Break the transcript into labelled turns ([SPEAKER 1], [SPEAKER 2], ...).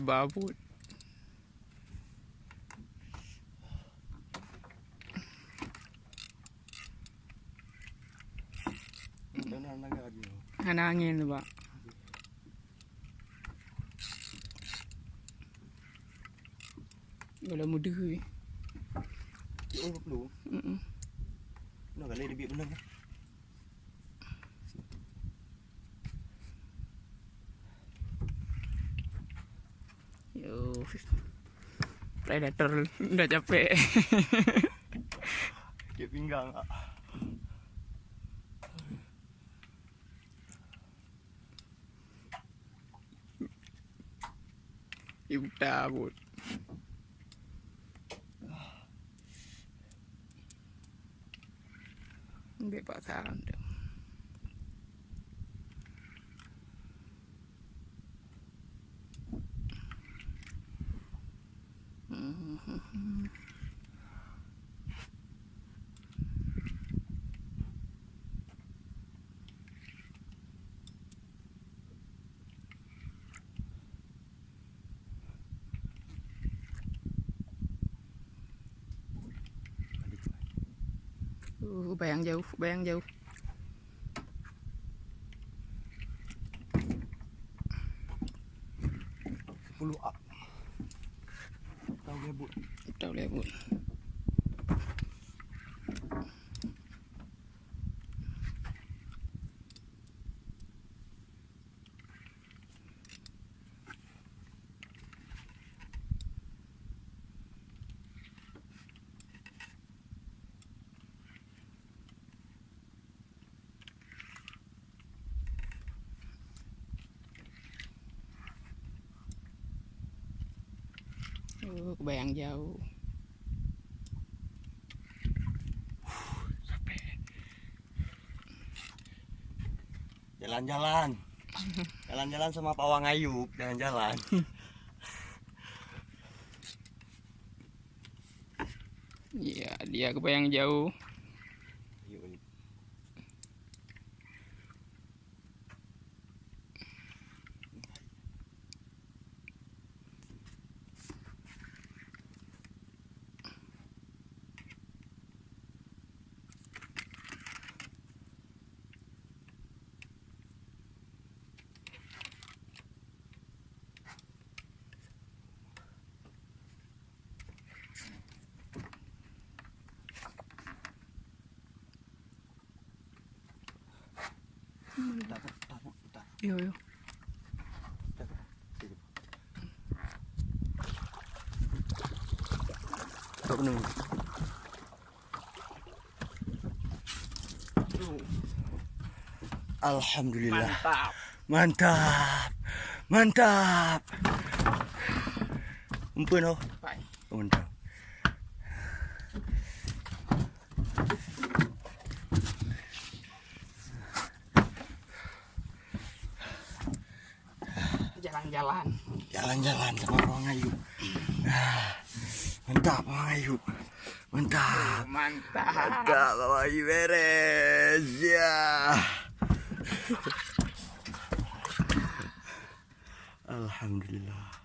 [SPEAKER 1] Babut. Hanangin tu pak. Bola muda ke?
[SPEAKER 2] Oh, perlu. Nak kali lebih benar.
[SPEAKER 1] Yo. Predator dah capek.
[SPEAKER 2] Dia pinggang.
[SPEAKER 1] Ibu tabut. Ambil pasaran tu. Bayang jauh, bayang jauh.
[SPEAKER 2] Puluh up. Tahu lebut.
[SPEAKER 1] Tahu lebut. Bayang jauh.
[SPEAKER 2] Jalan-jalan. Jalan-jalan sama Pawang Ayub, jalan-jalan.
[SPEAKER 1] Iya, dia kebayang jauh. Yo yo.
[SPEAKER 2] Tak benar. Alhamdulillah.
[SPEAKER 1] Mantap.
[SPEAKER 2] Mantap. Mantap. Umpun oh.
[SPEAKER 1] Baik.
[SPEAKER 2] Mantap.
[SPEAKER 1] Jalan-jalan.
[SPEAKER 2] Jalan-jalan sama Pawang Ayub. Mantap Pawang Ayub. Mantap.
[SPEAKER 1] Mantap.
[SPEAKER 2] Mantap Pawang Ayub beres. Ya. Alhamdulillah.